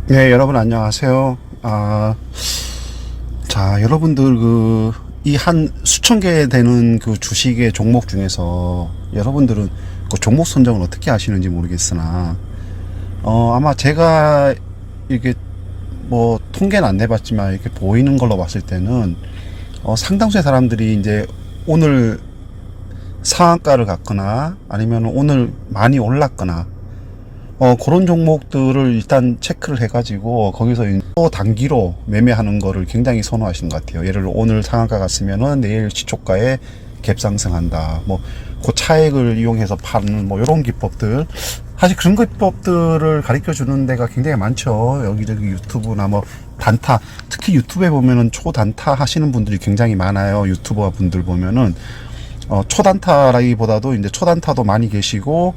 네, 여러분 안녕하세요. 자, 여러분들 이 한 수천 개 되는 그 주식의 종목 중에서 여러분들은 그 종목 선정을 어떻게 하시는지 모르겠으나 아마 제가 이게 뭐 통계는 안 내봤지만 이렇게 보이는 걸로 봤을 때는 상당수의 사람들이 이제 오늘 상한가를 갔거나 아니면 오늘 많이 올랐거나 그런 종목들을 일단 체크를 해가지고 거기서 또 단기로 매매하는 거를 굉장히 선호하시는 것 같아요. 예를 들어 오늘 상한가 갔으면은 내일 시초가에 갭상승한다. 뭐 그 차익을 이용해서 파는 뭐 이런 기법들, 사실 그런 기법들을 가르쳐 주는 데가 굉장히 많죠. 여기저기 유튜브나 뭐 단타, 특히 유튜브에 보면은 초단타 하시는 분들이 굉장히 많아요. 유튜버 분들 보면은 초단타라기보다도 이제 초단타도 많이 계시고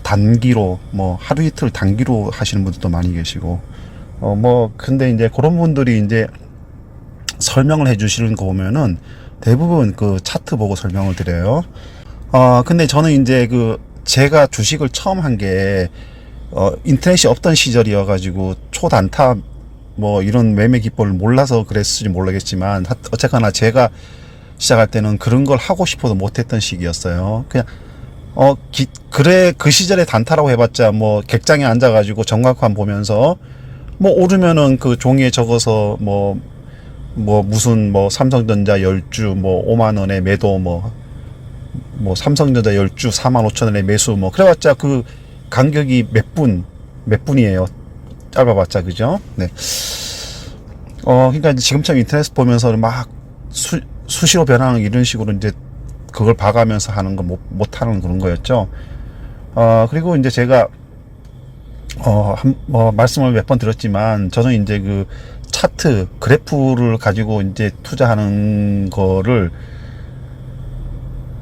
단기로 뭐 하루 이틀 단기로 하시는 분들도 많이 계시고 뭐 근데 이제 그런 분들이 이제 설명을 해 주시는 거 보면은 대부분 그 차트 보고 설명을 드려요. 근데 저는 이제 제가 주식을 처음 한 게 인터넷이 없던 시절이어 가지고 초단타 뭐 이런 매매 기법을 몰라서 그랬을지 모르겠지만 어쨌거나 제가 시작할 때는 그런 걸 하고 싶어도 못했던 시기였어요. 그냥 그래, 그 시절에 단타라고 해봤자, 뭐, 객장에 앉아가지고 정각판 보면서, 뭐, 오르면은 그 종이에 적어서, 무슨, 삼성전자 10주, 5만원에 매도, 삼성전자 10주 45,000원에 매수, 그래봤자 그 간격이 몇 분이에요. 짧아봤자, 그죠? 네. 그러니까 이제 지금처럼 인터넷 보면서 막 수시로 변하는 이런 식으로 이제 그걸 봐가면서 하는 거 못하는 그런 거였죠. 그리고 이제 제가, 말씀을 몇 번 드렸지만, 저는 이제 그 차트, 그래프를 가지고 이제 투자하는 거를,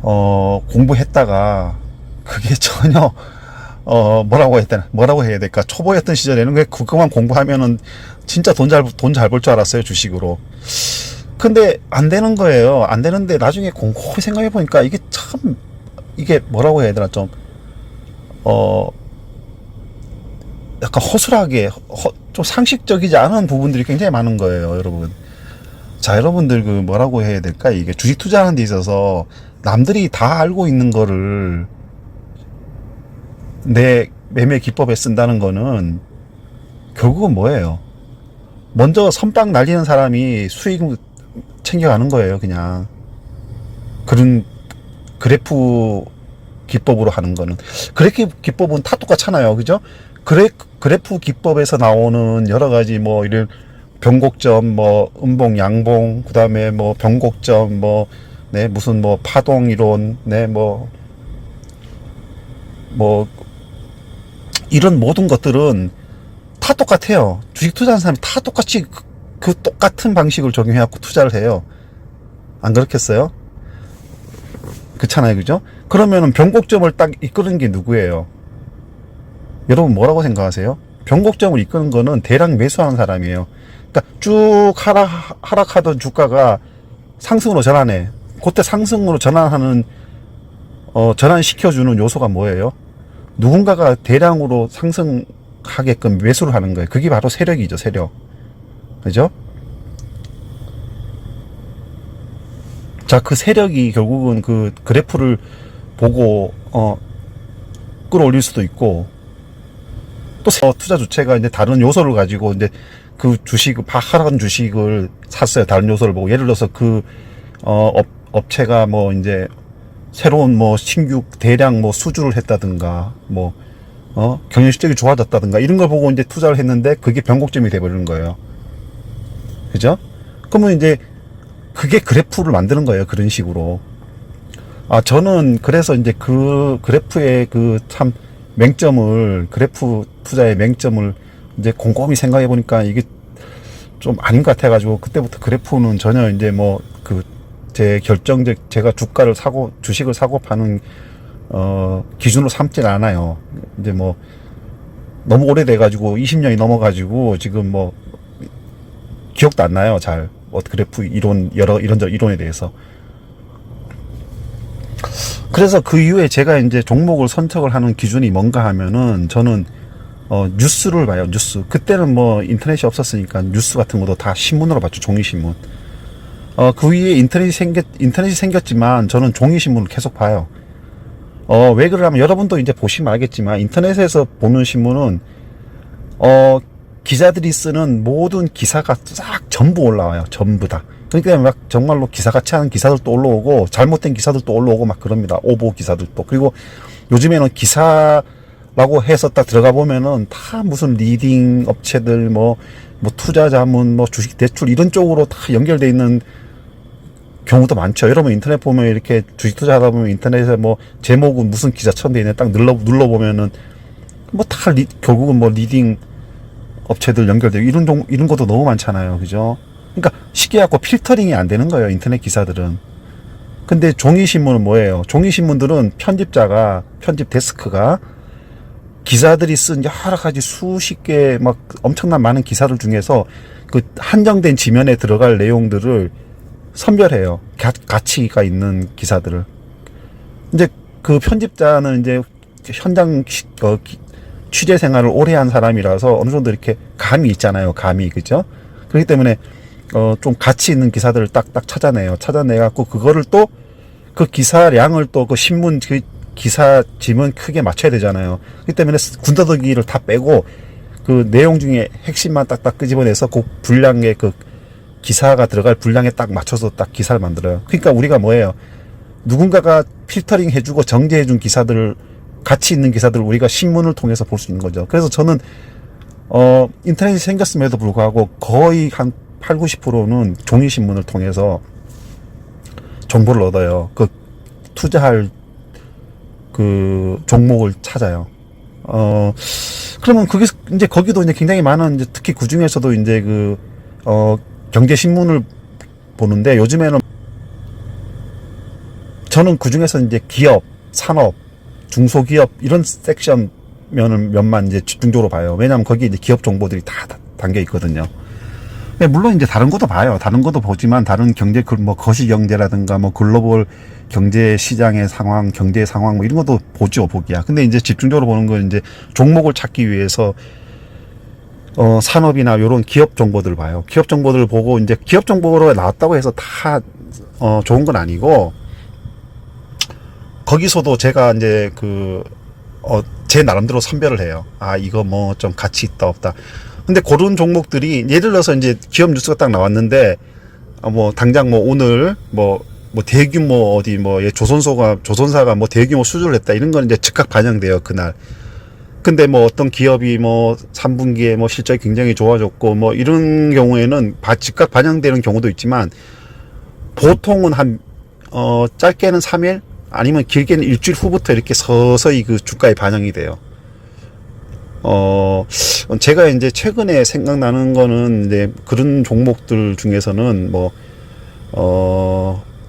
공부했다가, 그게 전혀, 뭐라고 해야 될까. 초보였던 시절에는 그것만 공부하면은 진짜 돈 잘 벌 줄 알았어요, 주식으로. 근데 안 되는 거예요. 안 되는데 나중에 곰곰이 생각해 보니까 이게 뭐라고 해야 되나, 좀 약간 허술하게 좀 상식적이지 않은 부분들이 굉장히 많은 거예요, 여러분. 자, 여러분들 뭐라고 해야 될까? 이게 주식 투자하는 데 있어서 남들이 다 알고 있는 거를 내 매매 기법에 쓴다는 거는 결국은 뭐예요? 먼저 선빵 날리는 사람이 수익 챙겨가는 거예요, 그냥. 그런 그래프 기법으로 하는 거는. 그래프 기법은 다 똑같잖아요, 그죠? 그래프 기법에서 나오는 여러 가지 이런 변곡점, 음봉, 양봉, 그 다음에 변곡점, 네, 무슨 파동 이론, 네, 이런 모든 것들은 다 똑같아요. 주식 투자하는 사람이 다 똑같이 그 똑같은 방식을 적용해갖고 투자를 해요. 안 그렇겠어요? 그렇잖아요, 그죠? 그러면은 변곡점을 딱 이끄는 게 누구예요? 여러분 뭐라고 생각하세요? 변곡점을 이끄는 거는 대량 매수하는 사람이에요. 그러니까 쭉 하락하던 주가가 상승으로 전환해. 그때 상승으로 전환하는 전환시켜주는 요소가 뭐예요? 누군가가 대량으로 상승하게끔 매수를 하는 거예요. 그게 바로 세력이죠, 세력. 그죠? 자, 그 세력이 결국은 그 그래프를 보고 끌어올릴 수도 있고, 또 투자 주체가 이제 다른 요소를 가지고 이제 그 하락한 주식을 샀어요. 다른 요소를 보고. 예를 들어서 업체가 이제 새로운 신규 대량 수주를 했다든가, 경영 실적이 좋아졌다든가, 이런 걸 보고 이제 투자를 했는데 그게 변곡점이 돼버리는 거예요. 그죠? 그러면 이제 그게 그래프를 만드는 거예요. 그런 식으로. 저는 그래서 이제 그 그래프의 참 맹점을, 그래프 투자의 맹점을 이제 곰곰이 생각해 보니까 이게 좀 아닌 것 같아가지고, 그때부터 그래프는 전혀 이제 제 제가 주식을 사고 파는, 기준으로 삼질 않아요. 이제 너무 오래돼가지고, 20년이 넘어가지고, 지금 기억도 안 나요, 잘. 그래프 이론, 이런저런 이론에 대해서. 그래서 그 이후에 제가 이제 종목을 선택을 하는 기준이 뭔가 하면은, 저는 뉴스를 봐요. 뉴스. 그때는 뭐 인터넷이 없었으니까 뉴스 같은 것도 다 신문으로 봤죠. 종이신문. 그 위에 인터넷이 생겼지만 저는 종이신문을 계속 봐요. 왜 그러냐면 여러분도 이제 보시면 알겠지만 인터넷에서 보는 신문은 기자들이 쓰는 모든 기사가 싹 전부 올라와요. 전부 다. 그러니까 막 정말로 기사같이 하는 기사들도 올라오고 잘못된 기사들도 올라오고 막 그럽니다. 오보 기사들도. 그리고 요즘에는 기사라고 해서 딱 들어가 보면은 다 무슨 리딩 업체들 뭐 투자 자문 뭐 주식 대출 이런 쪽으로 다 연결돼 있는 경우도 많죠. 여러분 인터넷 보면 이렇게 주식 투자하다 보면 인터넷에 뭐 제목은 무슨 기사처럼 돼 있네 딱 눌러보면은 뭐 다 결국은 뭐 리딩 업체들 연결되고 이런 것도 너무 많잖아요. 그죠? 그러니까 쉽게 갖고 필터링이 안 되는 거예요. 인터넷 기사들은. 근데 종이신문은 뭐예요? 종이신문들은 편집 데스크가 기자들이 쓴 여러 가지 수십 개 막 엄청난 많은 기사들 중에서 그 한정된 지면에 들어갈 내용들을 선별해요. 가치가 있는 기사들을. 이제 그 편집자는 이제 현장 취재 생활을 오래 한 사람이라서 어느 정도 이렇게 감이 있잖아요. 감이. 그죠? 그렇기 때문에 좀 가치 있는 기사들을 딱딱 찾아내갖고 그거를 또 그 기사량을 또 그 신문 그 기사 지문 크게 맞춰야 되잖아요. 그렇기 때문에 군더더기를 다 빼고 그 내용 중에 핵심만 딱딱 끄집어내서 그 분량의 그 기사가 들어갈 분량에 딱 맞춰서 딱 기사를 만들어요. 그러니까 우리가 뭐예요? 누군가가 필터링 해주고 정제해준 기사들을 가치 있는 기사들을 우리가 신문을 통해서 볼 수 있는 거죠. 그래서 저는 인터넷이 생겼음에도 불구하고 거의 한 8, 90%는 종이신문을 통해서 정보를 얻어요. 그 투자할 그 종목을 찾아요. 그러면 그게 이제 거기도 이제 굉장히 많은 이제 특히 그 중에서도 이제 경제신문을 보는데 요즘에는 저는 그 중에서 이제 기업, 산업, 중소기업 이런 섹션 면만 이제 집중적으로 봐요. 왜냐하면 거기 이제 기업 정보들이 다 담겨 있거든요. 물론 이제 다른 것도 봐요. 다른 것도 보지만 다른 경제 뭐 거시경제라든가 뭐 글로벌 경제 시장의 상황, 경제 상황 뭐 이런 것도 보죠, 보기야. 근데 이제 집중적으로 보는 건 이제 종목을 찾기 위해서 산업이나 이런 기업 정보들을 봐요. 기업 정보들을 보고 이제 기업 정보로 나왔다고 해서 다 좋은 건 아니고 거기서도 제가 이제 제 나름대로 선별을 해요. 아, 이거 뭐 좀 가치 있다 없다. 근데 그런 종목들이 예를 들어서 이제 기업 뉴스가 딱 나왔는데 뭐 당장 뭐 오늘 뭐 대규모 어디 뭐 조선사가 뭐 대규모 수주를 했다 이런 건 이제 즉각 반영돼요, 그날. 근데 뭐 어떤 기업이 뭐 3분기에 뭐 실적이 굉장히 좋아졌고 뭐 이런 경우에는 즉각 반영되는 경우도 있지만 보통은 짧게는 3일 아니면 길게는 일주일 후부터 이렇게 서서히 그 주가에 반영이 돼요. 제가 이제 최근에 생각나는 거는 이제 그런 종목들 중에서는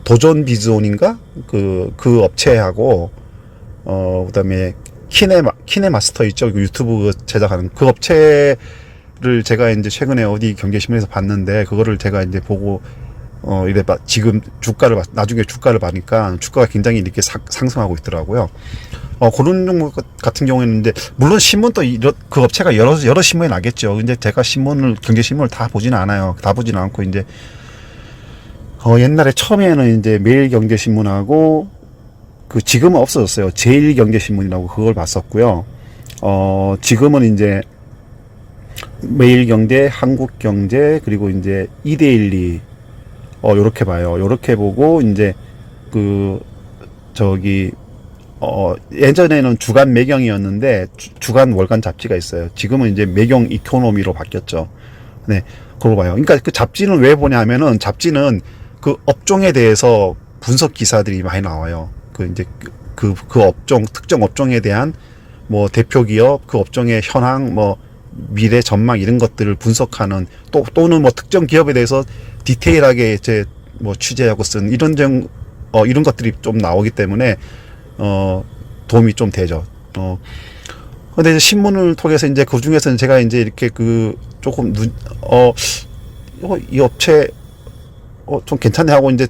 도전 비즈온인가? 그 업체하고, 그 다음에 키네마스터 있죠? 유튜브 제작하는 그 업체를 제가 이제 최근에 어디 경제신문에서 봤는데, 그거를 제가 이제 보고, 지금 나중에 주가를 봐니까 주가가 굉장히 이렇게 상승하고 있더라고요. 그런 종목 같은 경우에는 이제, 물론 신문도 그 업체가 여러 신문이 나겠죠. 근데 제가 경제신문을 다 보지는 않아요. 다 보지는 않고, 이제, 옛날에 처음에는 이제 매일경제신문하고, 지금은 없어졌어요. 제일경제신문이라고 그걸 봤었고요. 지금은 이제, 매일경제, 한국경제, 그리고 이제, 이데일리, 요렇게 봐요. 요렇게 보고, 이제, 예전에는 주간 매경이었는데, 주간 월간 잡지가 있어요. 지금은 이제 매경 이코노미로 바뀌었죠. 네, 그걸 봐요. 그러니까 그 잡지는 왜 보냐 하면은, 잡지는 그 업종에 대해서 분석 기사들이 많이 나와요. 특정 업종에 대한 뭐 대표 기업, 그 업종의 현황, 뭐 미래 전망 이런 것들을 분석하는 또는 뭐 특정 기업에 대해서 디테일하게 이제 뭐 취재하고 쓴 이런 것들이 좀 나오기 때문에 도움이 좀 되죠. 근데 이제 신문을 통해서 이제 그 중에서는 제가 이제 이렇게 조금 이 업체 좀 괜찮네 하고 이제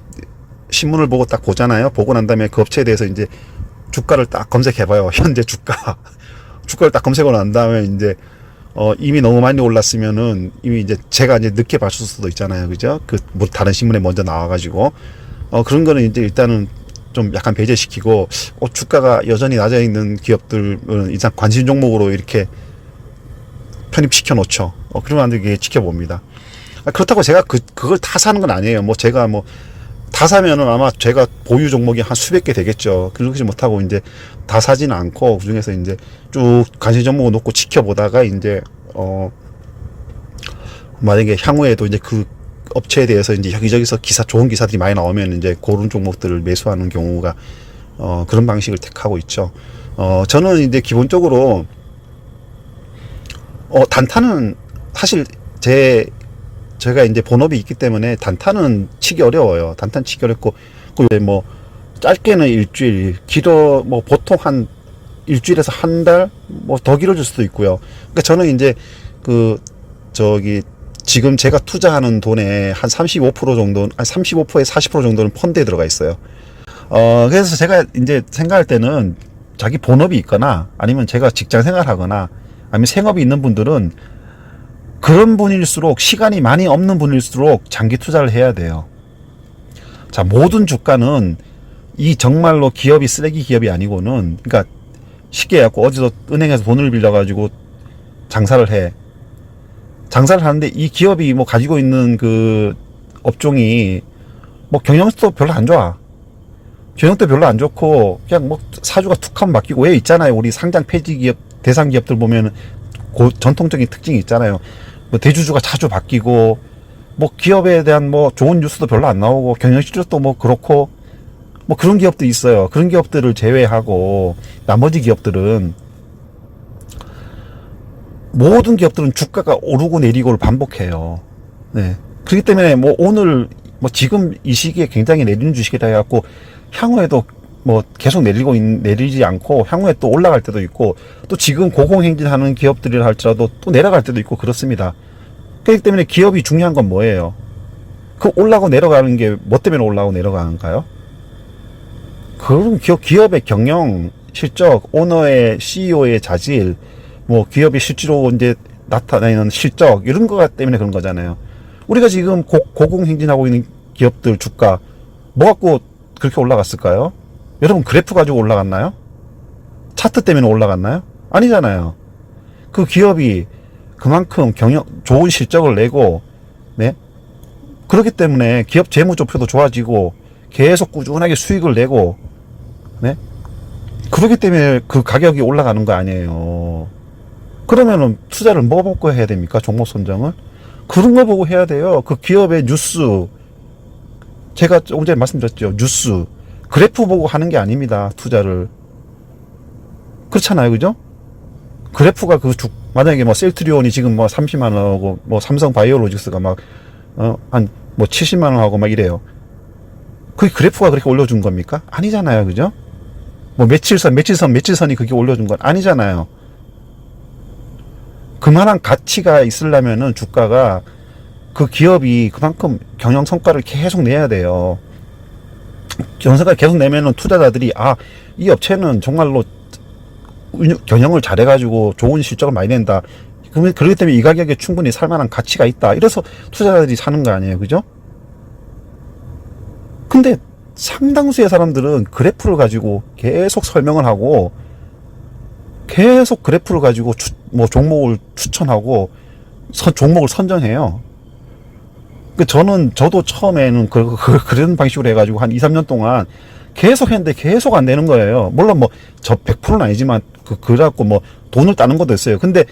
신문을 보고 딱 보잖아요. 보고 난 다음에 그 업체에 대해서 이제 주가를 딱 검색해봐요. 현재 주가. 주가를 딱 검색을 한 다음에 이제 이미 너무 많이 올랐으면은 이미 이제 제가 이제 늦게 봤을 수도 있잖아요. 그죠? 그 뭐 다른 신문에 먼저 나와가지고 그런 거는 이제 일단은 좀 약간 배제시키고 주가가 여전히 낮아 있는 기업들은 일단 관심 종목으로 이렇게 편입시켜 놓죠. 그러면 안 되게 지켜봅니다. 그렇다고 제가 그걸 다 사는 건 아니에요. 뭐 제가 뭐 다 사면은 아마 제가 보유 종목이 한 수백 개 되겠죠. 그러지 못하고 이제 다 사지는 않고 그중에서 이제 쭉 관심 종목을 놓고 지켜보다가 이제 만약에 향후에도 이제 그 업체에 대해서 이제 여기저기서 좋은 기사들이 많이 나오면 이제 그런 종목들을 매수하는 경우가 그런 방식을 택하고 있죠. 저는 이제 기본적으로 단타는 사실 제가 이제 본업이 있기 때문에 단타는 치기 어려워요. 단타는 치기 어렵고, 그 뭐, 짧게는 일주일, 길어, 뭐, 보통 한 일주일에서 한 달, 뭐, 더 길어질 수도 있고요. 그러니까 저는 이제, 지금 제가 투자하는 돈의 한 35% 정도는, 한 35%에서 40% 정도는 펀드에 들어가 있어요. 그래서 제가 이제 생각할 때는 자기 본업이 있거나, 아니면 제가 직장 생활하거나, 아니면 생업이 있는 분들은 그런 분일수록 시간이 많이 없는 분일수록 장기 투자를 해야 돼요. 자, 모든 주가는 이 정말로 기업이 쓰레기 기업이 아니고는, 그러니까 쉽게 해갖고 어디서 은행에서 돈을 빌려가지고 장사를 해. 장사를 하는데 이 기업이 뭐 가지고 있는 그 업종이 뭐 경영도 별로 안 좋아. 경영도 별로 안 좋고 그냥 뭐 사주가 툭 하면 바뀌고 왜 있잖아요. 우리 상장 폐지 기업 대상 기업들 보면은 전통적인 특징이 있잖아요. 뭐 대주주가 자주 바뀌고 뭐 기업에 대한 뭐 좋은 뉴스도 별로 안 나오고 경영 실적도 뭐 그렇고 뭐 그런 기업도 있어요. 그런 기업들을 제외하고 나머지 기업들은 모든 기업들은 주가가 오르고 내리고를 반복해요. 네. 그렇기 때문에 뭐 오늘 뭐 지금 이 시기에 굉장히 내리는 주식이다 해갖고 향후에도 뭐 계속 내리지 않고 향후에 또 올라갈 때도 있고 또 지금 고공행진하는 기업들이라 할지라도 또 내려갈 때도 있고 그렇습니다. 그렇기 때문에 기업이 중요한 건 뭐예요? 그 올라가고 내려가는 게 뭐 때문에 올라가고 내려가는가요? 그런 기업의 경영 실적, 오너의 CEO의 자질, 뭐 기업의 실제로 이제 나타내는 실적 이런 것 때문에 그런 거잖아요. 우리가 지금 고공행진하고 있는 기업들 주가 뭐 갖고 그렇게 올라갔을까요? 여러분 그래프 가지고 올라갔나요? 차트 때문에 올라갔나요? 아니잖아요. 그 기업이 그만큼 좋은 실적을 내고, 네? 그렇기 때문에 기업 재무제표도 좋아지고 계속 꾸준하게 수익을 내고, 네? 그렇기 때문에 그 가격이 올라가는 거 아니에요. 그러면은 투자를 뭐 보고 해야 됩니까? 종목 선정을? 그런 거 보고 해야 돼요. 그 기업의 뉴스, 제가 조금 전에 말씀드렸죠. 뉴스, 그래프 보고 하는 게 아닙니다. 투자를. 그렇잖아요. 그죠? 그래프가 만약에 뭐 셀트리온이 지금 뭐 30만 원하고 뭐 삼성 바이오로직스가 막, 한 뭐 70만 원하고 막 이래요. 그 그래프가 그렇게 올려준 겁니까? 아니잖아요. 그죠? 뭐 며칠선이 그게 올려준 건 아니잖아요. 그만한 가치가 있으려면은 주가가 그 기업이 그만큼 경영 성과를 계속 내야 돼요. 경영 성과를 계속 내면은 투자자들이 이 업체는 정말로 경영을 잘해가지고 좋은 실적을 많이 낸다. 그렇기 때문에 이 가격에 충분히 살만한 가치가 있다. 이래서 투자자들이 사는 거 아니에요. 그죠? 근데 상당수의 사람들은 그래프를 가지고 계속 설명을 하고 계속 그래프를 가지고 뭐 종목을 추천하고 종목을 선정해요. 저도 처음에는 그런 방식으로 해가지고 한 2, 3년 동안 계속 했는데 계속 안 되는 거예요. 물론 뭐 저 100%는 아니지만 그래갖고 뭐 돈을 따는 것도 있어요. 근데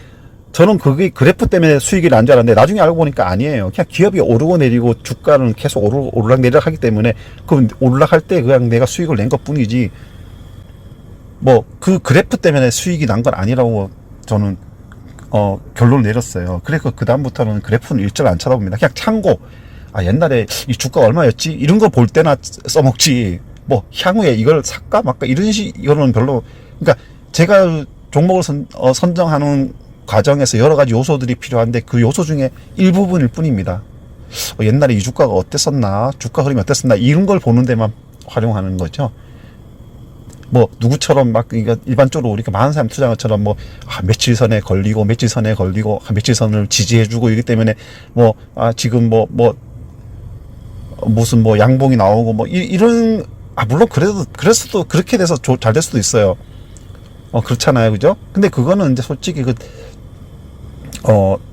저는 그게 그래프 때문에 수익이 난 줄 알았는데 나중에 알고 보니까 아니에요. 그냥 기업이 오르고 내리고 주가는 계속 오르락내리락 하기 때문에 그 올라갈 때 그냥 내가 수익을 낸 것 뿐이지 뭐 그 그래프 때문에 수익이 난 건 아니라고 저는 결론을 내렸어요. 그래서 그 다음부터는 그래프는 일절 안 쳐다봅니다. 그냥 참고 옛날에 이 주가 얼마였지 이런 거 볼 때나 써먹지 뭐 향후에 이걸 살까 말까 이거는 별로. 그러니까 제가 종목을 선정하는 과정에서 여러 가지 요소들이 필요한데 그 요소 중에 일부분일 뿐입니다. 옛날에 이 주가가 어땠었나, 주가 흐름이 어땠었나 이런 걸 보는 데만 활용하는 거죠. 뭐 누구처럼 막 그러니까 일반적으로 우리가 많은 사람 투자한 것처럼 뭐 며칠 선에 걸리고 며칠 선에 걸리고 며칠 선을 지지해주고 이기 때문에 뭐 지금 뭐 무슨 뭐 양봉이 나오고 뭐 이런 물론 그랬어도 그렇게 돼서 잘 될 수도 있어요. 그렇잖아요, 그죠? 근데 그거는 이제 솔직히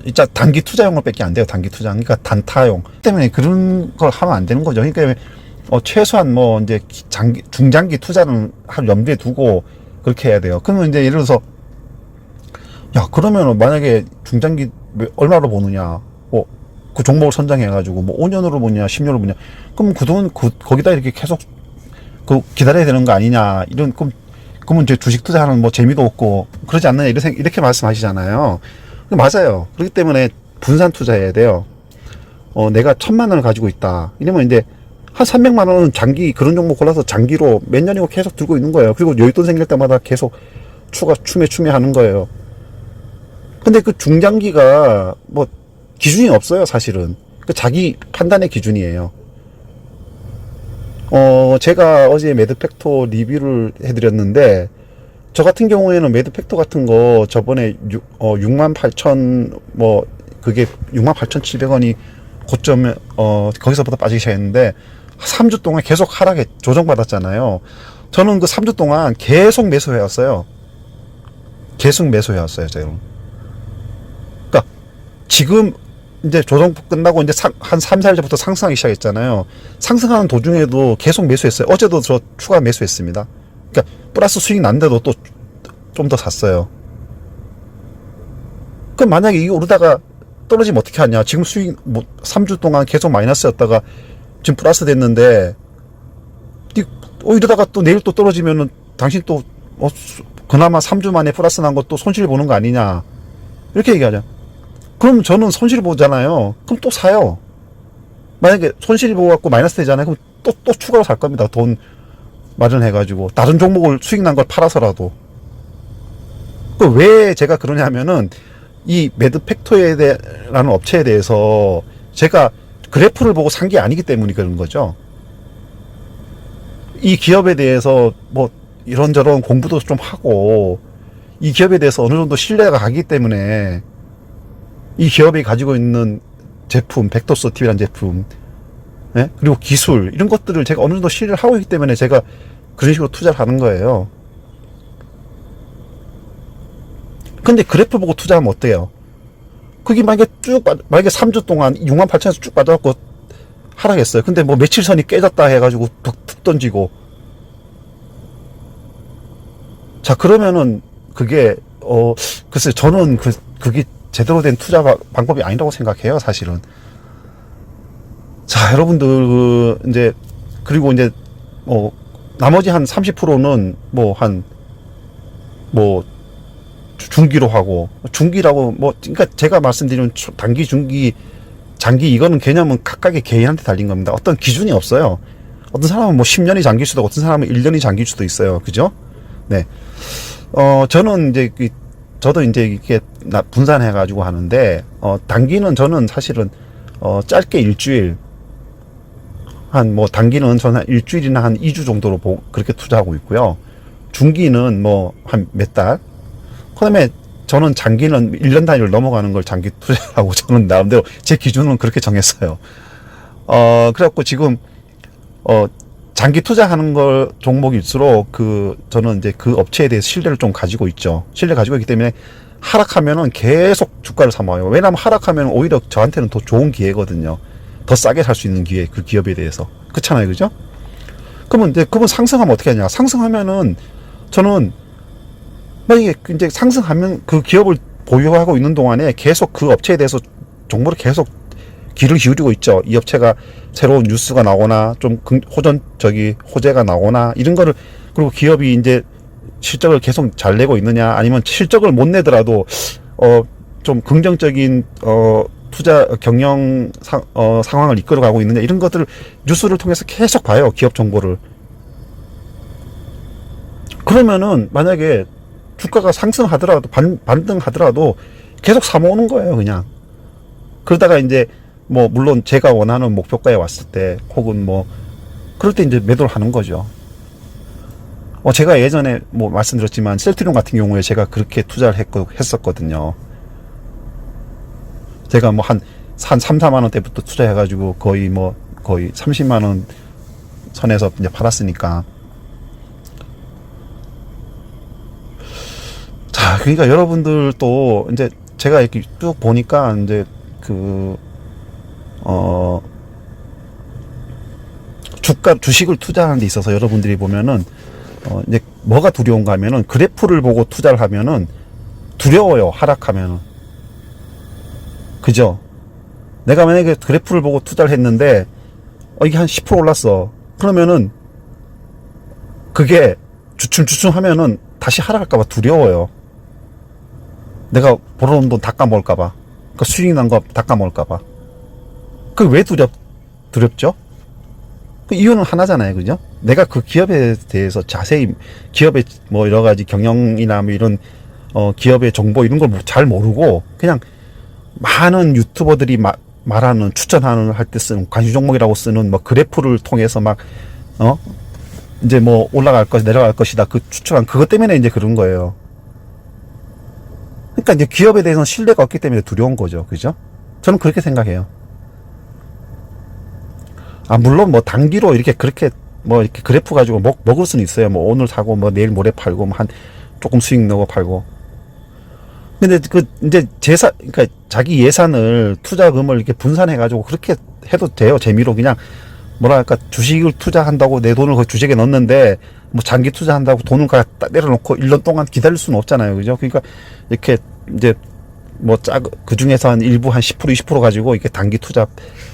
진짜 단기 투자용으로 밖에 안 돼요. 단기 투자. 그러니까 단타용 때문에 그런 걸 하면 안 되는 거죠. 그러니까 최소한 뭐 이제 중장기 투자는 한 염두에 두고 그렇게 해야 돼요. 그러면 이제 예를 들어서 그러면 만약에 중장기 얼마로 보느냐, 그 종목을 선정해가지고 뭐 5년으로 보냐, 10년으로 보냐, 그럼 그돈 거기다 이렇게 계속 기다려야 되는 거 아니냐, 그러면 이제 주식 투자하는 뭐 재미도 없고 그러지 않느냐 이렇게 말씀하시잖아요. 맞아요. 그렇기 때문에 분산 투자해야 돼요. 내가 1,000만 원을 가지고 있다. 이러면 이제 한 300만 원은 그런 종목 골라서 장기로 몇 년이고 계속 들고 있는 거예요. 그리고 여윳돈 생길 때마다 계속 추매 하는 거예요. 근데 그 중장기가 뭐 기준이 없어요, 사실은. 자기 판단의 기준이에요. 제가 어제 매드팩토 리뷰를 해드렸는데, 저 같은 경우에는 매드팩토 같은 거 저번에 68,000 그게 68,700원이 고점 거기서부터 빠지기 시작했는데 3주 동안 계속 하락에 조정받았잖아요. 저는 그 3주 동안 계속 매수해왔어요. 저는. 그러니까 지금 이제 조정 끝나고 이제 한 3, 4일부터 상승하기 시작했잖아요. 상승하는 도중에도 계속 매수했어요. 어제도 저 추가 매수했습니다. 그러니까 플러스 수익 난데도 또 좀 더 샀어요. 그럼 만약에 이게 오르다가 떨어지면 어떻게 하냐? 지금 수익 3주 동안 계속 마이너스였다가 지금 플러스 됐는데 이러다가 또 내일 또 떨어지면은 당신 또 그나마 3주 만에 플러스 난 것도 손실 보는 거 아니냐? 이렇게 얘기하죠. 그럼 저는 손실 보잖아요. 그럼 또 사요. 만약에 손실 보고 갖고 마이너스 되잖아요. 그럼 또 추가로 살 겁니다. 돈 마련해가지고 다른 종목을 수익 난 걸 팔아서라도. 왜 제가 그러냐면은 이 매드팩토라는 업체에 대해서 제가 그래프를 보고 산 게 아니기 때문에 그런 거죠. 이 기업에 대해서 뭐 이런저런 공부도 좀 하고 이 기업에 대해서 어느 정도 신뢰가 가기 때문에 이 기업이 가지고 있는 제품, 벡터스 TV라는 제품, 그리고 기술 이런 것들을 제가 어느 정도 신뢰를 하고 있기 때문에 제가 그런 식으로 투자를 하는 거예요. 근데 그래프 보고 투자하면 어때요? 그게 만약에 3주 동안 68,000에서 쭉 빠져갖고 하락했어요. 근데 뭐 며칠 선이 깨졌다 해가지고 툭 던지고. 자, 그러면은 그게, 글쎄, 저는 그게 제대로 된 투자 방법이 아니라고 생각해요, 사실은. 자, 여러분들, 그리고 이제, 나머지 한 30%는 중기로 하고, 중기라고 그러니까 제가 말씀드리는 단기, 중기, 장기 이거는 개념은 각각의 개인한테 달린 겁니다. 어떤 기준이 없어요. 어떤 사람은 10년이 장기일 수도 있고, 어떤 사람은 1년이 장기일 수도 있어요. 그죠? 네. 저는 저도 이렇게 분산해가지고 하는데, 단기는 저는 사실은, 짧게 일주일, 단기는 저는 한 일주일이나 한 2주 정도로 그렇게 투자하고 있고요. 중기는 한 몇 달. 그 다음에 저는 장기는 1년 단위를 넘어가는 걸 장기 투자하고 저는 나름대로 제 기준은 그렇게 정했어요. 그래갖고 지금, 장기 투자하는 걸 종목일수록 저는 이제 그 업체에 대해서 신뢰를 좀 가지고 있죠. 신뢰 가지고 있기 때문에 하락하면은 계속 주가를 사모아요. 왜냐하면 하락하면 오히려 저한테는 더 좋은 기회거든요. 더 싸게 살 수 있는 기회, 그 기업에 대해서. 그렇잖아요. 그죠? 그러면 그분 상승하면 어떻게 하냐. 상승하면은 저는 만약에 이제 상승하면 그 기업을 보유하고 있는 동안에 계속 그 업체에 대해서 정보를 계속 귀를 기울이고 있죠. 이 업체가 새로운 뉴스가 나오나 좀 호재가 나오나 이런 거를, 그리고 기업이 이제 실적을 계속 잘 내고 있느냐, 아니면 실적을 못 내더라도 좀 긍정적인 투자 경영 상황을 이끌어가고 있느냐, 이런 것들을 뉴스를 통해서 계속 봐요. 기업 정보를. 그러면은 만약에 주가가 상승하더라도 반등하더라도 계속 사모으는 거예요, 그냥. 그러다가 이제 물론 제가 원하는 목표가에 왔을 때, 혹은 그럴 때 이제 매도를 하는 거죠. 제가 예전에 뭐 말씀드렸지만 셀트리온 같은 경우에 제가 그렇게 투자를 했었거든요. 제가 뭐 한 3, 4만 원대부터 투자해가지고 거의 30만 원 선에서 이제 팔았으니까. 자, 그러니까 여러분들도 이제 제가 이렇게 쭉 보니까 이제 주식을 투자하는 데 있어서 여러분들이 보면은 이제 뭐가 두려운가 하면은 그래프를 보고 투자를 하면은 두려워요. 하락하면은. 그죠? 내가 만약에 그래프를 보고 투자를 했는데 이게 한 10% 올랐어. 그러면은 그게 주춤주춤 하면은 다시 하락할까봐 두려워요. 내가 벌어놓은 돈 다 까먹을까봐. 그 수익 난 거 다 까먹을까봐. 그 왜 두렵죠? 그 이유는 하나잖아요. 그죠? 내가 그 기업에 대해서 자세히 기업의 뭐 여러 가지 경영이나 뭐 이런 기업의 정보 이런 걸 잘 모르고 그냥 많은 유튜버들이 말하는 추천하는 할 때 쓰는 관심 종목이라고 쓰는 뭐 그래프를 통해서 막 이제 뭐 올라갈 것 내려갈 것이다 그 추천한 그것 때문에 이제 그런 거예요. 그러니까 이제 기업에 대해서는 신뢰가 없기 때문에 두려운 거죠. 그죠? 저는 그렇게 생각해요. 물론 뭐 단기로 이렇게 그렇게 뭐 이렇게 그래프 가지고 먹을 수는 있어요. 뭐 오늘 사고 뭐 내일 모레 팔고 뭐 한 조금 수익 내고 팔고. 근데 이제 그러니까 자기 예산을 투자금을 이렇게 분산해 가지고 그렇게 해도 돼요. 재미로 그냥 뭐랄까 주식을 투자한다고 내 돈을 그 주식에 넣었는데 뭐 장기 투자한다고 돈을 갖다 내려놓고 1년 동안 기다릴 수는 없잖아요. 그죠? 그러니까 이렇게 이제 뭐 그 중에서 한 일부 한 10% 20% 가지고 이렇게 단기 투자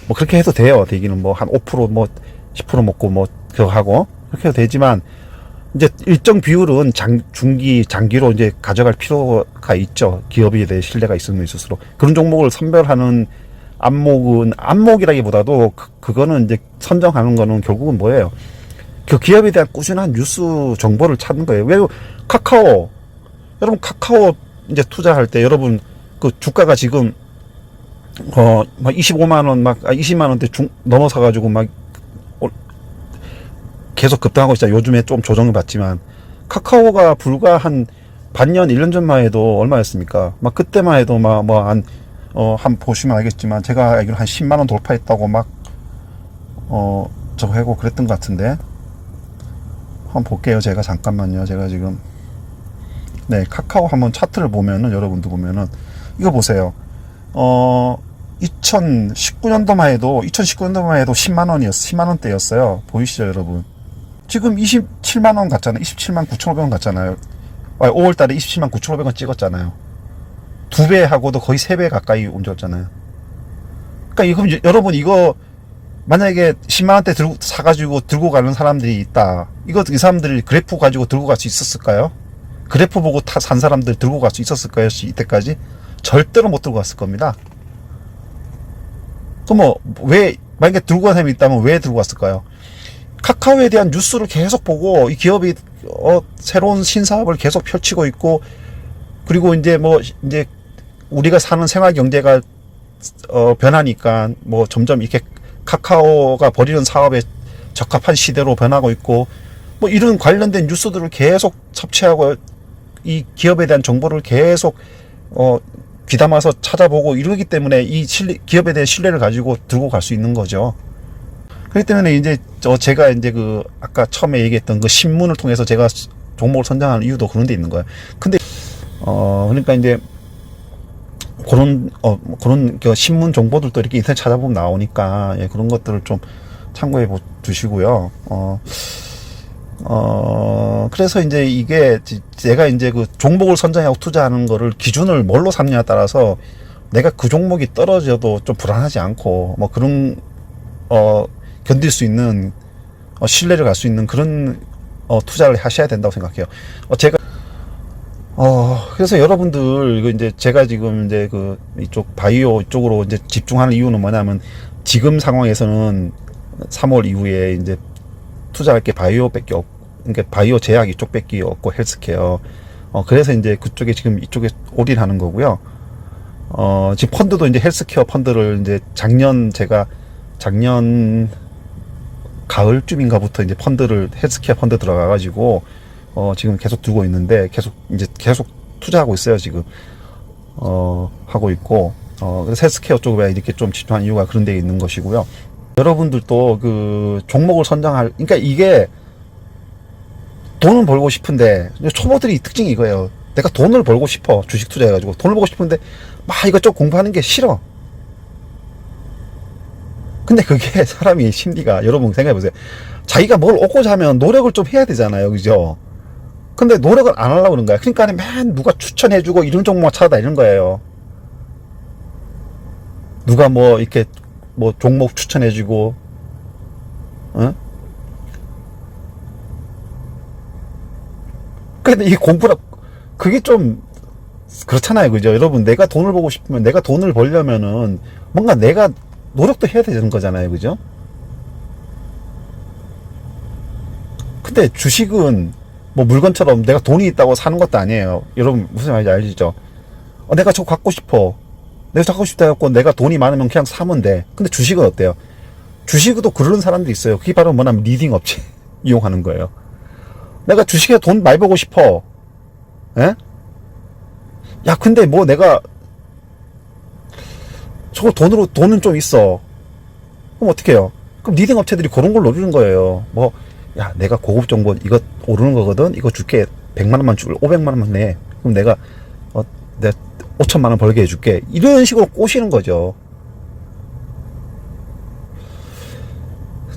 뭐 그렇게 해도 돼요. 되기는 뭐 한 5% 뭐 10% 먹고 뭐 그거 하고 그렇게 해도 되지만 이제 일정 비율은 중기 장기로 이제 가져갈 필요가 있죠. 기업에 대해 신뢰가 있으면 있을수록 그런 종목을 선별하는 안목이라기보다도 그거는 이제 선정하는 거는 결국은 뭐예요? 그 기업에 대한 꾸준한 뉴스 정보를 찾는 거예요. 왜 여러분 카카오 이제 투자할 때 여러분 그 주가가 지금 막 25만 원 20만 원대 넘어서 가지고 막 계속 급등하고 있잖아요. 요즘에 좀 조정을 받지만 카카오가 불과 한 반년 1년 전만 해도 얼마였습니까? 막 그때만 해도 한 보시면 알겠지만 제가 알기로 한 10만 원 돌파했다고 저거 하고 그랬던 것 같은데 한번 볼게요. 제가 잠깐만요. 제가 지금 카카오 한번 차트를 보면은 여러분도 보면은 이거 보세요. 2019년도만 해도 10만 원이었어요. 10만 원대였어요. 보이시죠, 여러분? 지금 27만 원 갔잖아요. 27만 9,500원 갔잖아요. 5월 달에 27만 9,500원 찍었잖아요. 2배하고도 거의 3배 가까이 옮겼잖아요. 그러니까 여러분 이거 만약에 10만 원대 사가지고 들고 가는 사람들이 있다. 이 사람들이 그래프 가지고 들고 갈 수 있었을까요? 그래프 보고 산 사람들 들고 갈 수 있었을까요? 이때까지? 절대로 못 들고 갔을 겁니다. 그럼 만약에 들고 간 사람이 있다면 왜 들고 갔을까요? 카카오에 대한 뉴스를 계속 보고 이 기업이 새로운 신사업을 계속 펼치고 있고 그리고 이제 우리가 사는 생활 경제가 변하니까 점점 이렇게 카카오가 벌이는 사업에 적합한 시대로 변하고 있고 이런 관련된 뉴스들을 계속 섭취하고 이 기업에 대한 정보를 계속 귀담아서 찾아보고 이러기 때문에 이 기업에 대한 신뢰를 가지고 들고 갈 수 있는 거죠. 그렇기 때문에 이제 제가 이제 아까 처음에 얘기했던 그 신문을 통해서 제가 종목을 선정하는 이유도 그런 데 있는 거예요. 근데 그러니까 이제 그런 신문 정보들도 이렇게 인터넷 찾아보면 나오니까 그런 것들을 좀 참고해 주시고요. 그래서 이제 이게 제가 이제 그 종목을 선정하고 투자하는 거를 기준을 뭘로 삼냐에 따라서 내가 그 종목이 떨어져도 좀 불안하지 않고 그런 견딜 수 있는 신뢰를 갈 수 있는 그런 투자를 하셔야 된다고 생각해요. 제가 그래서 여러분들 이제 제가 지금 이제 이쪽 바이오 쪽으로 이제 집중하는 이유는 뭐냐면 지금 상황에서는 3월 이후에 이제 투자할 게 바이오밖에 그러니까 바이오 제약 이쪽밖에 없고 헬스케어. 그래서 이제 그쪽에 지금 이쪽에 올인하는 거고요. 지금 펀드도 이제 헬스케어 펀드를 이제 작년 가을쯤인가부터 이제 헬스케어 펀드 들어가가지고 지금 계속 두고 있는데, 계속 투자하고 있어요, 지금. 하고 있고, 그래서 헬스케어 쪽에 이렇게 좀 집중한 이유가 그런 데 있는 것이고요. 여러분들도 그 종목을 그러니까 이게 돈은 벌고 싶은데, 초보들이 특징이 이거예요. 내가 돈을 벌고 싶어. 주식 투자해가지고. 돈을 벌고 싶은데, 막 이것저것 공부하는 게 싫어. 근데 그게 사람이 심리가, 여러분 생각해보세요. 자기가 뭘 얻고자 하면 노력을 좀 해야 되잖아요. 그죠? 근데 노력을 안 하려고 그런 거야. 그러니까 맨 누가 추천해주고 이런 종목만 찾아다니는 거예요. 누가 뭐 이렇게 뭐 종목 추천해주고, 어? 근데 이 공부라, 그게 좀 그렇잖아요. 그죠? 여러분, 내가 돈을 벌고 싶으면, 내가 돈을 벌려면은 뭔가 내가 노력도 해야 되는 거잖아요. 그죠? 근데 주식은 뭐 물건처럼 내가 돈이 있다고 사는 것도 아니에요. 여러분 무슨 말인지 알시죠? 내가 저거 갖고 싶어. 내가 저거 갖고 싶다 해갖고 내가 돈이 많으면 그냥 사면 돼. 근데 주식은 어때요? 주식도 그러는 사람들이 있어요. 그게 바로 뭐냐면 리딩 업체 이용하는 거예요. 내가 주식에 돈 많이 벌고 싶어. 에? 야, 근데 뭐 내가 저거 돈은 좀 있어. 그럼 어떻게 해요? 그럼 리딩 업체들이 그런 걸 노리는 거예요. 뭐, 야, 내가 고급 정보 이거 오르는 거거든? 이거 줄게. 100만 원만 500만 원만 내. 그럼 내가, 내가 5천만 원 벌게 해줄게. 이런 식으로 꼬시는 거죠.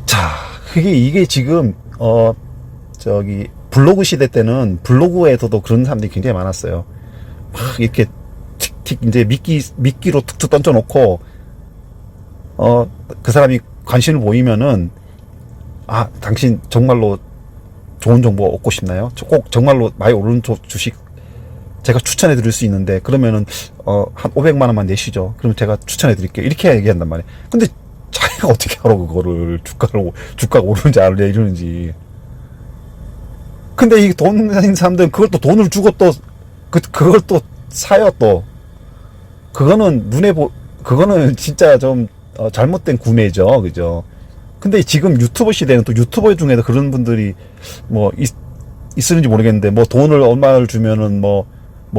자, 이게 지금, 블로그 시대 때는 블로그에서도 그런 사람들이 굉장히 많았어요. 막 이렇게 틱틱 이제 미끼로 툭툭 던져놓고, 그 사람이 관심을 보이면은, 당신 정말로 좋은 정보 얻고 싶나요? 꼭 정말로 많이 오르는 주식 제가 추천해 드릴 수 있는데, 그러면은, 한 500만 원만 내시죠. 그럼 제가 추천해 드릴게요. 이렇게 얘기한단 말이에요. 근데 자기가 어떻게 알아, 그거를. 주가가 오르는지 알래, 이러는지. 근데 이 돈 가진 사람들은 그걸 또 돈을 주고 또, 그걸 또 사요, 또. 그거는 그거는 진짜 좀, 잘못된 구매죠. 그죠? 근데 지금 유튜버 시대는 또 유튜버 중에도 그런 분들이 뭐 있을는지 모르겠는데, 뭐 돈을 얼마를 주면은 뭐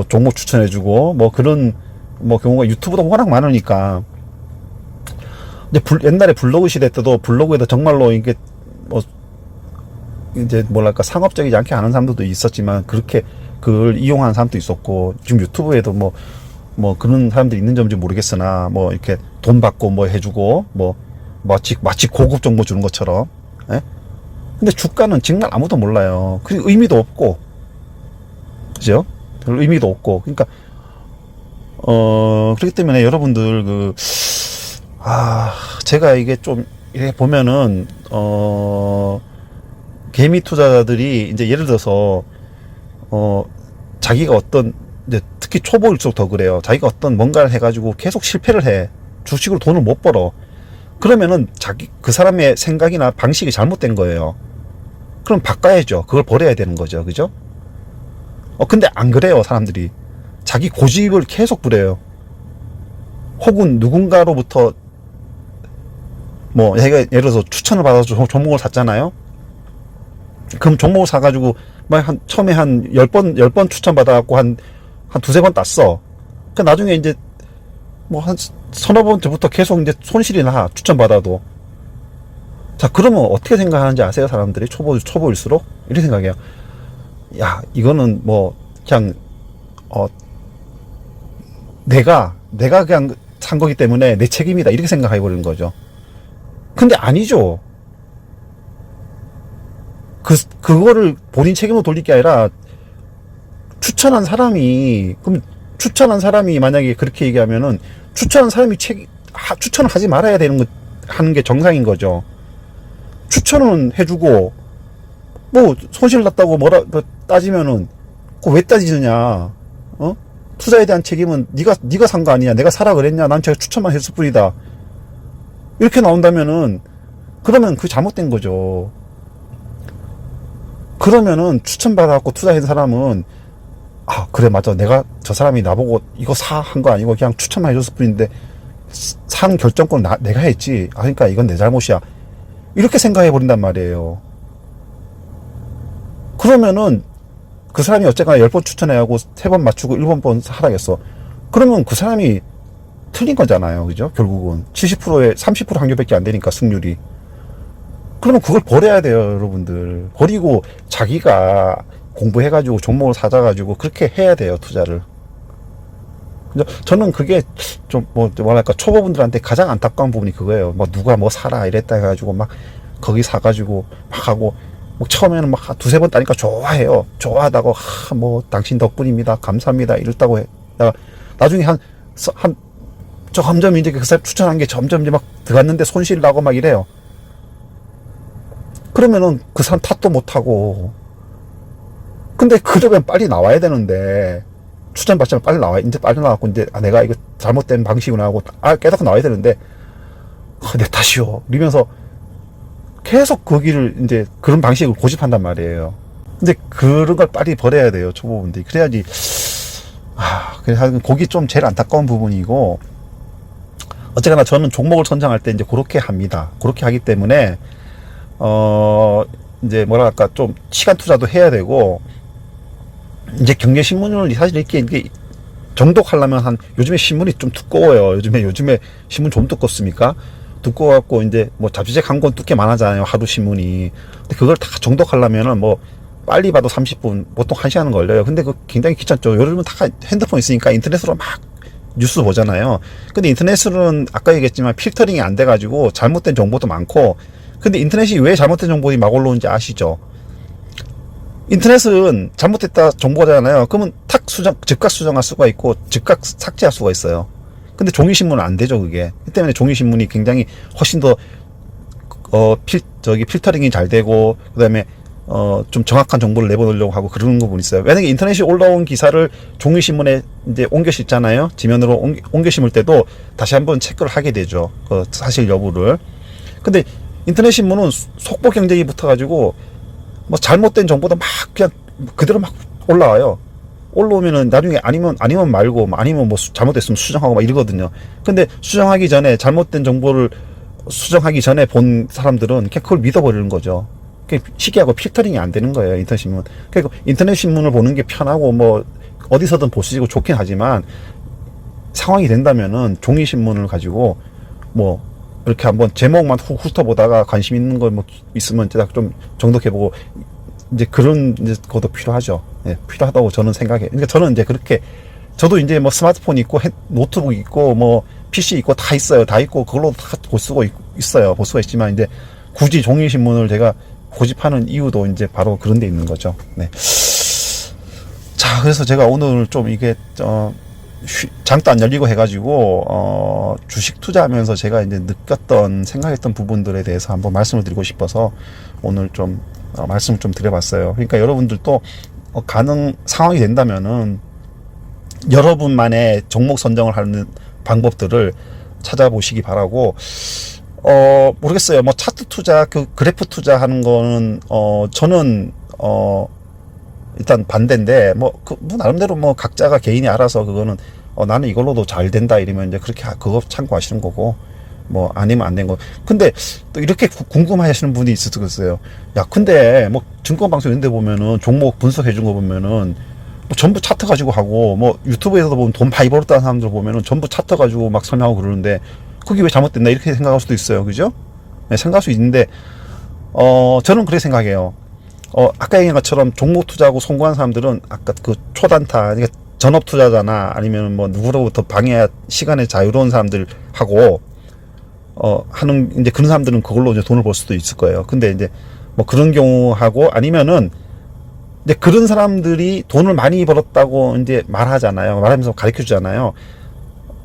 종목 추천해주고 뭐 그런 뭐 경우가 유튜브도 워낙 많으니까. 근데 옛날에 블로그 시대 때도 블로그에도 정말로 이게 뭐 이제 뭐랄까 상업적이지 않게 하는 사람들도 있었지만, 그렇게 그걸 이용하는 사람도 있었고, 지금 유튜브에도 뭐 그런 사람들이 있는 점인지 모르겠으나, 뭐 이렇게 돈 받고 뭐 해주고 뭐 마치 고급 정보 주는 것처럼. 예? 근데 주가는 정말 아무도 몰라요. 그리고 의미도 없고, 그죠? 별 의미도 없고. 그러니까 그렇기 때문에 여러분들 제가 이게 좀 이렇게 보면은 개미 투자자들이 이제 예를 들어서 자기가 이제 특히 초보일수록 더 그래요. 자기가 뭔가를 해가지고 계속 실패를 해. 주식으로 돈을 못 벌어. 그러면은 그 사람의 생각이나 방식이 잘못된 거예요. 그럼 바꿔야죠. 그걸 버려야 되는 거죠. 그죠? 근데 안 그래요, 사람들이. 자기 고집을 계속 부려요. 혹은 누군가로부터 뭐 예를 들어서 추천을 받아서 종목을 샀잖아요. 그럼 종목을 사가지고 처음에 한 10번 추천 받아갖고 한 두세 번 땄어. 그 나중에 이제 뭐 한 서너 번째부터 계속 이제 손실이 나, 추천 받아도. 자, 그러면 어떻게 생각하는지 아세요, 사람들이? 초보일수록? 이렇게 생각해요. 야, 이거는 뭐 그냥 내가 그냥 산 거기 때문에 내 책임이다, 이렇게 생각해 버리는 거죠. 근데 아니죠. 그거를 본인 책임으로 돌릴 게 아니라, 추천한 사람이 만약에 그렇게 얘기하면은, 추천한 사람이 추천을 하지 말아야 하는 게 정상인 거죠. 추천은 해주고, 뭐, 손실 났다고 따지면은, 그거 왜 따지느냐, 투자에 대한 책임은 네가 산 거 아니냐, 내가 사라 그랬냐, 난 제가 추천만 했을 뿐이다. 이렇게 나온다면은, 그러면 그게 잘못된 거죠. 그러면은 추천받아갖고 투자한 사람은, 그래, 맞아, 저 사람이 나보고 이거 한 거 아니고 그냥 추천만 해줬을 뿐인데 산 결정권은 내가 했지, 그러니까 이건 내 잘못이야, 이렇게 생각해 버린단 말이에요. 그러면은 그 사람이 어쨌거나 10번 추천해하고 3번 맞추고 7번 하락했어. 그러면 그 사람이 틀린 거잖아요. 그죠? 결국은 70%에 30% 확률밖에 안 되니까 승률이. 그러면 그걸 버려야 돼요, 여러분들. 버리고 자기가 공부해가지고 종목을 사자가지고 그렇게 해야 돼요, 투자를. 저는 그게 좀 뭐랄까 초보분들한테 가장 안타까운 부분이 그거예요. 뭐 누가 뭐 사라 이랬다 해가지고 막 거기 사가지고 막 하고 뭐 처음에는 막 두세 번 따니까 좋아해요. 좋아하다고 뭐 당신 덕분입니다, 감사합니다 이랬다고 해. 나중에 점점 이제 그 사람 추천한 게 점점 이제 막 들어갔는데 손실 나고 막 이래요. 그러면은 그 사람 탓도 못하고. 근데 그러면 빨리 나와야 되는데, 추천받자면 빨리 나와. 이제 빨리 나왔고, 이제, 내가 이거 잘못된 방식으로 하고, 깨닫고 나와야 되는데, 내 탓이요. 이러면서 계속 거기를 이제 그런 방식을 고집한단 말이에요. 근데 그런 걸 빨리 버려야 돼요, 초보분들이. 그래야지, 그래서 거기 좀 제일 안타까운 부분이고, 어쨌거나 저는 종목을 선정할 때 이제 그렇게 합니다. 그렇게 하기 때문에, 이제 뭐랄까, 좀 시간 투자도 해야 되고, 이제 경제신문을 사실 이렇게 정독하려면 요즘에 신문이 좀 두꺼워요. 요즘에 신문 좀 두껍습니까? 두꺼워갖고 이제 뭐 잡지책 한 권 두께 많아잖아요. 하루 신문이. 근데 그걸 다 정독하려면은 뭐 빨리 봐도 30분, 보통 1시간은 걸려요. 근데 그 굉장히 귀찮죠. 요즘은 다 핸드폰 있으니까 인터넷으로 막 뉴스 보잖아요. 근데 인터넷은 아까 얘기했지만 필터링이 안 돼가지고 잘못된 정보도 많고, 근데 인터넷이 왜 잘못된 정보들이 막 올라오는지 아시죠? 인터넷은 잘못됐다 정보잖아요. 그러면 즉각 수정할 수가 있고 즉각 삭제할 수가 있어요. 근데 종이신문은 안 되죠, 그게. 그 때문에 종이신문이 굉장히 훨씬 더 필터링이 잘 되고, 그다음에 좀 정확한 정보를 내보내려고 하고 그런 부분이 있어요. 만약에 인터넷이 올라온 기사를 종이신문에 이제 옮겨 싣잖아요. 지면으로 옮겨 심을 때도 다시 한번 체크를 하게 되죠. 그 사실 여부를. 근데 인터넷 신문은 속보 경쟁이 붙어가지고 뭐 잘못된 정보도 막 그냥 그대로 막 올라와요. 올라오면은 나중에 아니면 말고, 아니면 뭐 잘못됐으면 수정하고 막 이러거든요. 근데 수정하기 전에 잘못된 정보를 수정하기 전에 본 사람들은 그냥 그걸 믿어버리는 거죠. 시기하고 필터링이 안 되는 거예요, 인터넷 신문. 그러니까 인터넷 신문을 보는 게 편하고 뭐 어디서든 볼 수 있고 좋긴 하지만, 상황이 된다면은 종이 신문을 가지고 뭐 이렇게 한번 제목만 훑어보다가 관심 있는 거 뭐 있으면 좀 정독해보고, 이제 그런 이제 것도 필요하죠. 예, 필요하다고 저는 생각해요. 그러니까 저는 이제 그렇게, 저도 이제 뭐 스마트폰 있고 노트북 있고 뭐 PC 있고 다 있어요. 다 있고 그걸로 다 볼 수가 있어요. 볼 수가 있지만, 이제 굳이 종이 신문을 제가 고집하는 이유도 이제 바로 그런 데 있는 거죠. 네. 자, 그래서 제가 오늘 좀 이게 장도 안 열리고 해가지고 주식 투자하면서 제가 이제 느꼈던, 생각했던 부분들에 대해서 한번 말씀을 드리고 싶어서 오늘 좀 말씀을 좀 드려봤어요. 그러니까 여러분들도 상황이 된다면은 여러분만의 종목 선정을 하는 방법들을 찾아보시기 바라고, 모르겠어요. 뭐 차트 투자, 그래프 투자하는 거는 저는 일단 반대인데, 뭐 나름대로 뭐 각자가 개인이 알아서 그거는 나는 이걸로도 잘 된다 이러면 이제 그렇게 그거 참고하시는 거고, 뭐 아니면 안 된 거. 근데 또 이렇게 궁금하시는 분이 있었어요. 야, 근데 뭐 증권방송 이런 데 보면은 종목 분석해 준 거 보면은 뭐 전부 차트 가지고 하고, 뭐 유튜브에서도 보면 돈 많이 벌었다는 사람들 보면은 전부 차트 가지고 막 설명하고 그러는데 그게 왜 잘못됐나 이렇게 생각할 수도 있어요. 그죠? 네, 생각할 수 있는데 저는 그렇게 생각해요. 아까 얘기한 것처럼 종목 투자하고 성공한 사람들은 아까 그 초단타, 그러니까 전업 투자자나 아니면 뭐 누구로부터 방해, 시간에 자유로운 사람들하고 하는, 이제 그런 사람들은 그걸로 이제 돈을 벌 수도 있을 거예요. 근데 이제 뭐 그런 경우하고, 아니면은 이제 그런 사람들이 돈을 많이 벌었다고 이제 말하잖아요. 말하면서 가르쳐 주잖아요.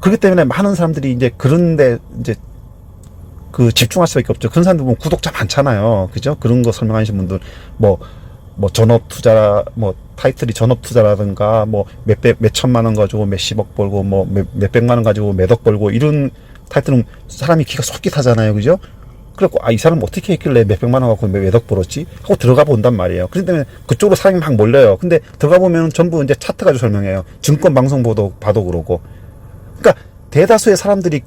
그렇기 때문에 많은 사람들이 이제 그런데 이제 집중할 수밖에 없죠. 그런 사람들 보면 구독자 많잖아요. 그죠? 그런 거 설명하시는 분들, 뭐 전업 투자, 뭐 타이틀이 전업 투자라든가, 뭐 몇천만 원 가지고 몇십억 벌고, 뭐 몇백만 원 가지고 몇억 벌고, 이런 타이틀은 사람이 기가 솔깃하잖아요. 그죠? 그래갖고, 이 사람 어떻게 했길래 몇백만 원 갖고 몇억 벌었지? 하고 들어가 본단 말이에요. 그렇기 때문에 그쪽으로 사람이 막 몰려요. 근데 들어가 보면 전부 이제 차트 가지고 설명해요. 증권 방송 봐도 그러고. 그러니까 대다수의 사람들이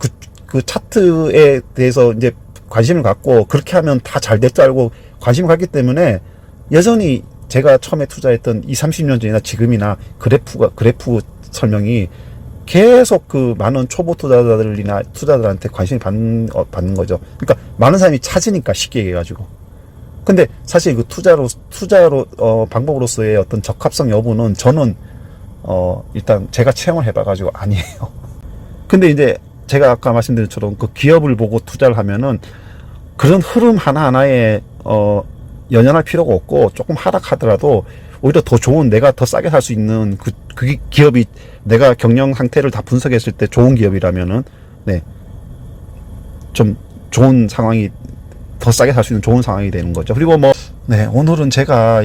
그 차트에 대해서 이제 관심을 갖고, 그렇게 하면 다 잘 될 줄 알고 관심을 갖기 때문에 여전히 제가 처음에 투자했던 20, 30년 전이나 지금이나 그래프 설명이 계속 그 많은 초보 투자자들이나 투자자들한테 관심을 받는 거죠. 그러니까 많은 사람이 찾으니까 쉽게 얘기해가지고. 근데 사실 그 투자로 방법으로서의 어떤 적합성 여부는 저는 일단 제가 체험을 해봐가지고 아니에요. 근데 이제 제가 아까 말씀드린 것처럼 그 기업을 보고 투자를 하면은 그런 흐름 하나하나에 연연할 필요가 없고, 조금 하락하더라도 오히려 더 좋은, 내가 더 싸게 살 수 있는 그 기업이, 내가 경영 상태를 다 분석했을 때 좋은 기업이라면은, 네, 좀 좋은 상황이, 더 싸게 살 수 있는 좋은 상황이 되는 거죠. 그리고 뭐, 네, 오늘은 제가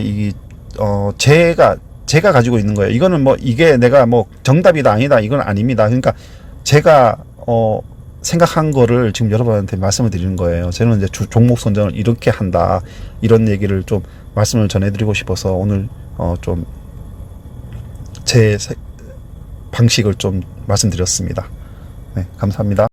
제가 가지고 있는 거예요. 이거는 뭐, 이게 내가 뭐 정답이다 아니다 이건 아닙니다. 그러니까 제가 생각한 거를 지금 여러분한테 말씀을 드리는 거예요. 저는 이제 종목 선정을 이렇게 한다, 이런 얘기를 좀 말씀을 전해드리고 싶어서 오늘 좀 제 방식을 좀 말씀드렸습니다. 네, 감사합니다.